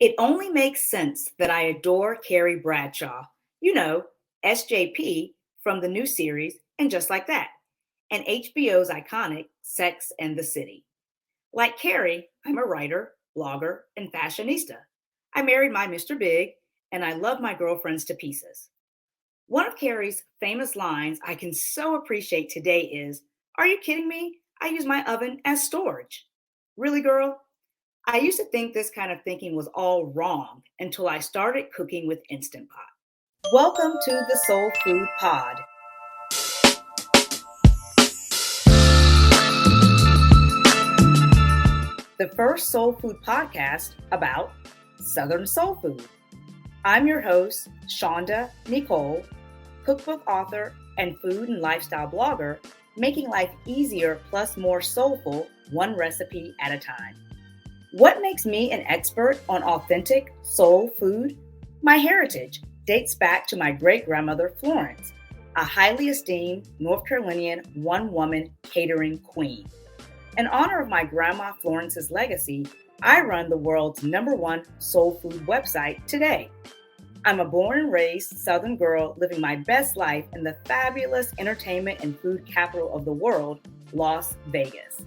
It only makes sense that I adore Carrie Bradshaw, you know, SJP from the new series, and just like that, and HBO's iconic Sex and the City. Like Carrie, I'm a writer, blogger, and fashionista. I married my Mr. Big, and I love my girlfriends to pieces. One of Carrie's famous lines I can so appreciate today is, "Are you kidding me? I use my oven as storage." Really, girl? I used to think this kind of thinking was all wrong until I started cooking with Instant Pot. Welcome to the Soul Food Pod. The first soul food podcast about Southern soul food. I'm your host, Shaunda Necole, cookbook author and food and lifestyle blogger, making life easier plus more soulful, one recipe at a time. What makes me an expert on authentic soul food? My heritage dates back to my great-grandmother Florence, a highly esteemed North Carolinian one-woman catering queen. In honor of my grandma Florence's legacy, I run the world's #1 soul food website today. I'm a born and raised Southern girl living my best life in the fabulous entertainment and food capital of the world, Las Vegas.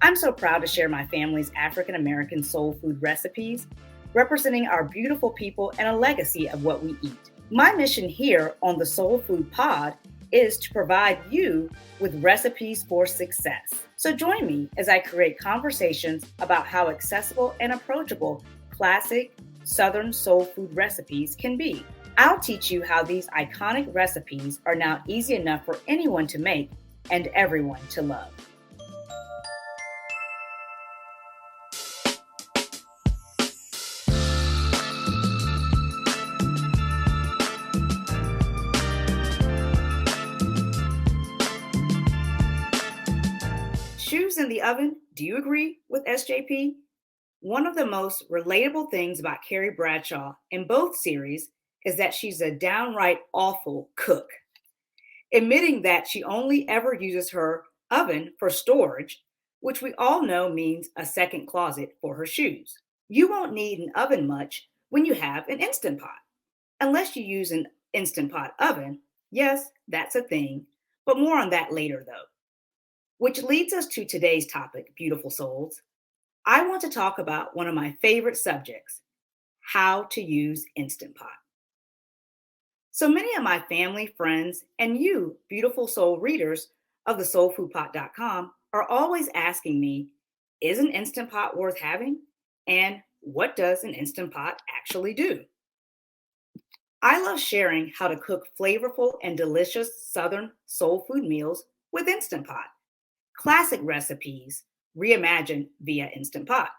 I'm so proud to share my family's African American soul food recipes, representing our beautiful people and a legacy of what we eat. My mission here on the Soul Food Pod is to provide you with recipes for success. So join me as I create conversations about how accessible and approachable classic Southern soul food recipes can be. I'll teach you how these iconic recipes are now easy enough for anyone to make and everyone to love. Shoes in the oven, do you agree with SJP? One of the most relatable things about Carrie Bradshaw in both series is that she's a downright awful cook. Admitting that she only ever uses her oven for storage, which we all know means a second closet for her shoes. You won't need an oven much when you have an Instant Pot. Unless you use an Instant Pot oven, yes, that's a thing, but more on that later though. Which leads us to today's topic, beautiful souls. I want to talk about one of my favorite subjects, how to use Instant Pot. So many of my family, friends, and you, beautiful soul readers of the soulfoodpot.com, are always asking me, is an Instant Pot worth having? And what does an Instant Pot actually do? I love sharing how to cook flavorful and delicious Southern soul food meals with Instant Pot. Classic recipes reimagined via Instant Pot.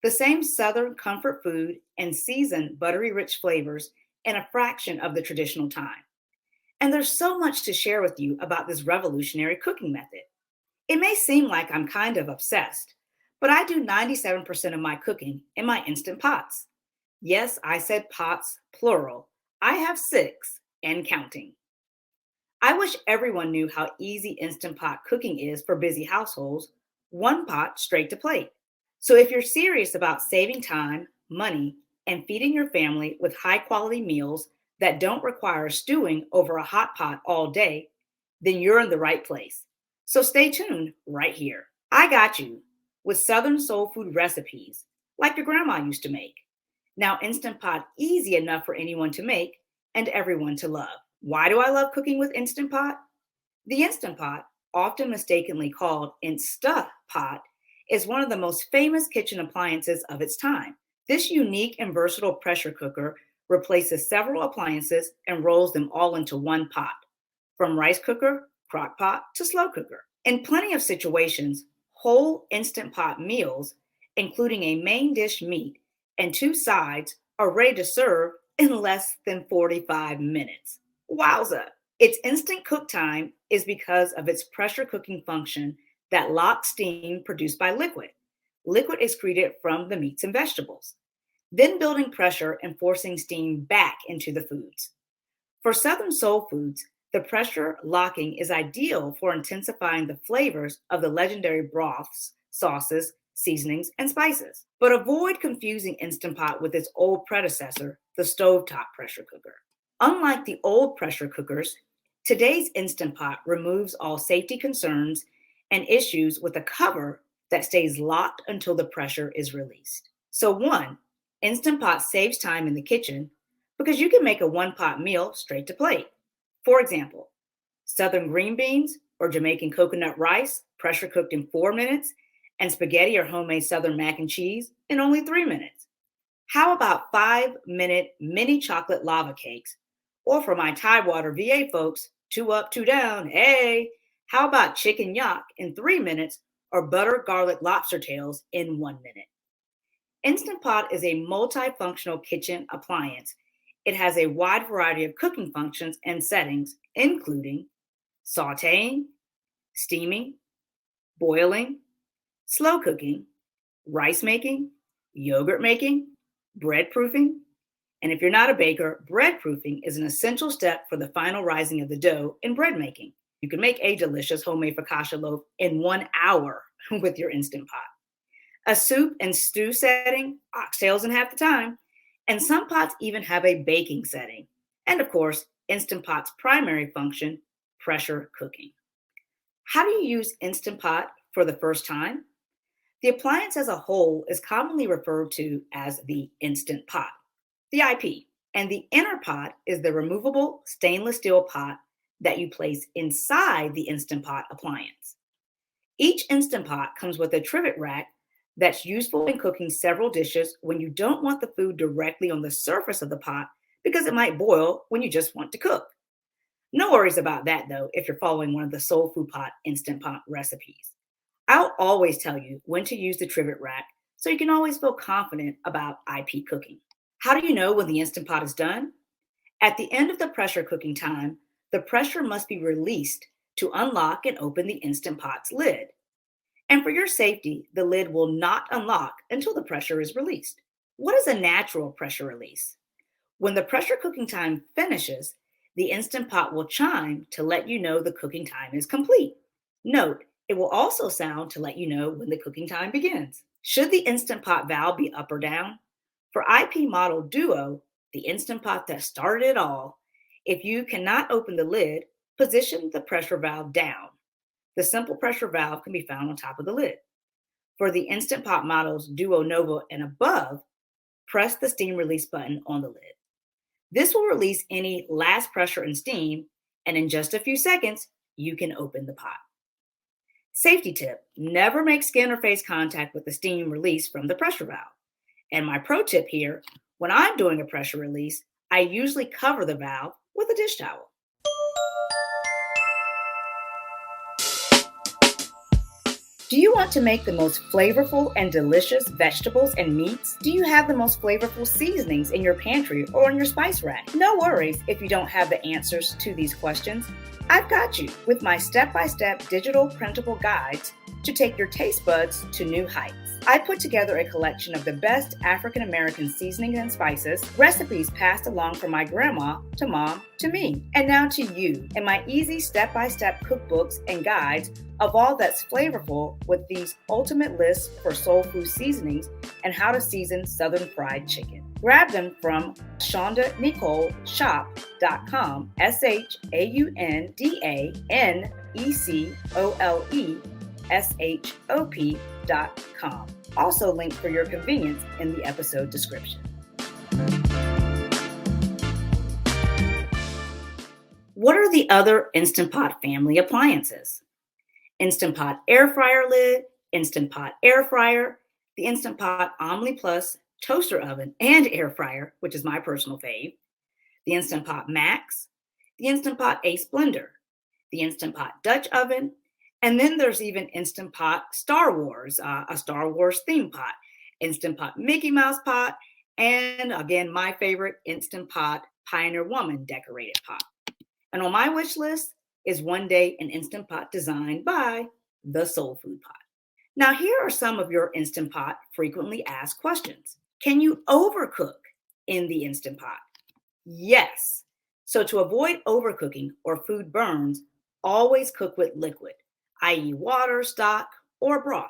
The same Southern comfort food and seasoned buttery rich flavors in a fraction of the traditional time. And there's so much to share with you about this revolutionary cooking method. It may seem like I'm kind of obsessed, but I do 97% of my cooking in my Instant Pots. Yes, I said pots, plural. I have 6 and counting. I wish everyone knew how easy Instant Pot cooking is for busy households, one pot straight to plate. So if you're serious about saving time, money, and feeding your family with high quality meals that don't require stewing over a hot pot all day, then you're in the right place. So stay tuned right here. I got you with Southern soul food recipes like your grandma used to make. Now Instant Pot easy enough for anyone to make and everyone to love. Why do I love cooking with Instant Pot? The Instant Pot, often mistakenly called Insta-Pot, is one of the most famous kitchen appliances of its time. This unique and versatile pressure cooker replaces several appliances and rolls them all into one pot, from rice cooker, crock pot, to slow cooker. In plenty of situations, whole Instant Pot meals, including a main dish meat and 2 sides, are ready to serve in less than 45 minutes. Wowza! Its instant cook time is because of its pressure cooking function that locks steam produced by liquid. Liquid is excreted from the meats and vegetables, then building pressure and forcing steam back into the foods. For Southern soul foods, the pressure locking is ideal for intensifying the flavors of the legendary broths, sauces, seasonings, and spices. But avoid confusing Instant Pot with its old predecessor, the stovetop pressure cooker. Unlike the old pressure cookers, today's Instant Pot removes all safety concerns and issues with a cover that stays locked until the pressure is released. So, one, Instant Pot saves time in the kitchen because you can make a one pot meal straight to plate. For example, Southern green beans or Jamaican coconut rice, pressure cooked in 4 minutes, and spaghetti or homemade Southern mac and cheese in only 3 minutes. How about 5 minute mini chocolate lava cakes? Or for my Tidewater VA folks, two up, two down. Hey, how about chicken yak in 3 minutes or butter garlic lobster tails in 1 minute? Instant Pot is a multifunctional kitchen appliance. It has a wide variety of cooking functions and settings, including sauteing, steaming, boiling, slow cooking, rice making, yogurt making, bread proofing. And if you're not a baker, bread proofing is an essential step for the final rising of the dough in bread making. You can make a delicious homemade focaccia loaf in 1 hour with your Instant Pot. A soup and stew setting, oxtails in half the time, and some pots even have a baking setting. And of course, Instant Pot's primary function, pressure cooking. How do you use Instant Pot for the first time? The appliance as a whole is commonly referred to as the Instant Pot, the IP, and the inner pot is the removable stainless steel pot that you place inside the Instant Pot appliance. Each Instant Pot comes with a trivet rack that's useful in cooking several dishes when you don't want the food directly on the surface of the pot because it might boil when you just want to cook. No worries about that though if you're following one of the Soul Food Pot Instant Pot recipes. I'll always tell you when to use the trivet rack so you can always feel confident about IP cooking. How do you know when the Instant Pot is done? At the end of the pressure cooking time, the pressure must be released to unlock and open the Instant Pot's lid. And for your safety, the lid will not unlock until the pressure is released. What is a natural pressure release? When the pressure cooking time finishes, the Instant Pot will chime to let you know the cooking time is complete. Note, it will also sound to let you know when the cooking time begins. Should the Instant Pot valve be up or down? For IP model Duo, the Instant Pot that started it all, if you cannot open the lid, position the pressure valve down. The simple pressure valve can be found on top of the lid. For the Instant Pot models Duo, Nova, and above, press the steam release button on the lid. This will release any last pressure and steam, and in just a few seconds, you can open the pot. Safety tip, never make skin or face contact with the steam release from the pressure valve. And my pro tip here, when I'm doing a pressure release, I usually cover the valve with a dish towel. Do you want to make the most flavorful and delicious vegetables and meats? Do you have the most flavorful seasonings in your pantry or on your spice rack? No worries if you don't have the answers to these questions. I've got you with my step-by-step digital printable guides to take your taste buds to new heights. I put together a collection of the best African American seasonings and spices, recipes passed along from my grandma to mom to me, and now to you, in my easy step-by-step cookbooks and guides of all that's flavorful with these ultimate lists for soul food seasonings and how to season Southern fried chicken. Grab them from ShaundaNecoleshop.com, ShaundaNecoleshop.com. Also linked for your convenience in the episode description. What are the other Instant Pot family appliances? Instant Pot air fryer lid, Instant Pot air fryer, the Instant Pot Omni Plus toaster oven and air fryer, which is my personal fave, the Instant Pot Max, the Instant Pot Ace blender, the Instant Pot Dutch oven, and then there's even Instant Pot Star Wars, a Star Wars theme pot, Instant Pot Mickey Mouse pot, and again, my favorite, Instant Pot Pioneer Woman decorated pot. And on my wish list is one day an Instant Pot designed by the Soul Food Pot. Now, here are some of your Instant Pot frequently asked questions. Can you overcook in the Instant Pot? Yes. So to avoid overcooking or food burns, always cook with liquid, i.e. water, stock, or broth.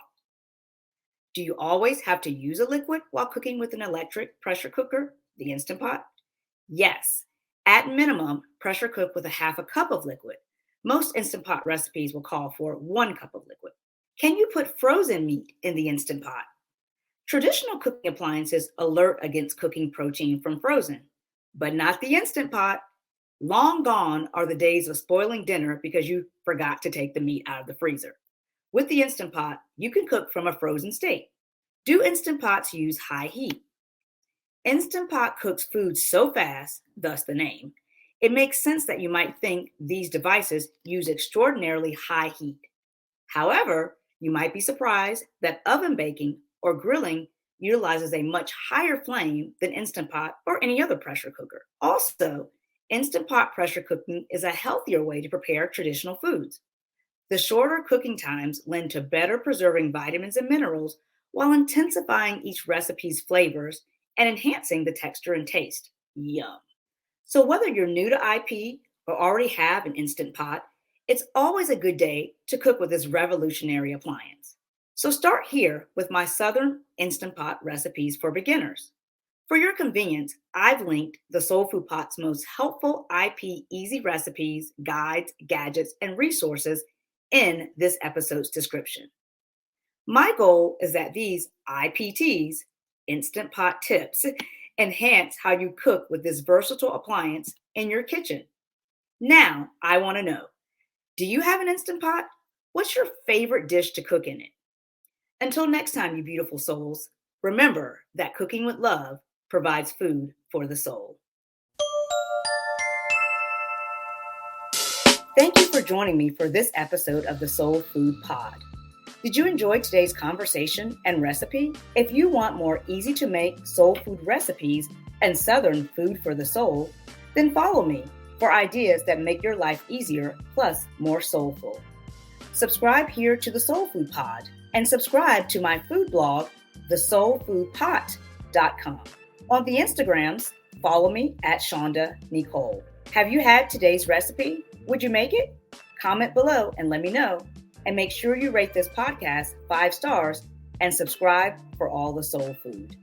Do you always have to use a liquid while cooking with an electric pressure cooker, the Instant Pot? Yes. At minimum, pressure cook with a half a cup of liquid. Most Instant Pot recipes will call for 1 cup of liquid. Can you put frozen meat in the Instant Pot? Traditional cooking appliances alert against cooking protein from frozen, but not the Instant Pot. Long gone are the days of spoiling dinner because you forgot to take the meat out of the freezer. With the Instant Pot, you can cook from a frozen state. Do Instant Pots use high heat? Instant Pot cooks food so fast, thus the name, it makes sense that you might think these devices use extraordinarily high heat. However, you might be surprised that oven baking or grilling utilizes a much higher flame than Instant Pot or any other pressure cooker. Also, Instant Pot pressure cooking is a healthier way to prepare traditional foods. The shorter cooking times lend to better preserving vitamins and minerals while intensifying each recipe's flavors and enhancing the texture and taste. Yum. So, whether you're new to IP or already have an Instant Pot, it's always a good day to cook with this revolutionary appliance. So, start here with my Southern Instant Pot recipes for beginners. For your convenience, I've linked the Soul Food Pot's most helpful IP easy recipes, guides, gadgets, and resources in this episode's description. My goal is that these IPTs, Instant Pot tips, enhance how you cook with this versatile appliance in your kitchen. Now, I want to know, do you have an Instant Pot? What's your favorite dish to cook in it? Until next time, you beautiful souls, remember that cooking with love provides food for the soul. Thank you for joining me for this episode of the Soul Food Pod. Did you enjoy today's conversation and recipe? If you want more easy to make soul food recipes and Southern food for the soul, then follow me for ideas that make your life easier plus more soulful. Subscribe here to the Soul Food Pod and subscribe to my food blog, thesoulfoodpot.com. On the Instagrams, follow me at Shaunda Necole. Have you had today's recipe? Would you make it? Comment below and let me know. And make sure you rate this podcast 5 stars and subscribe for all the soul food.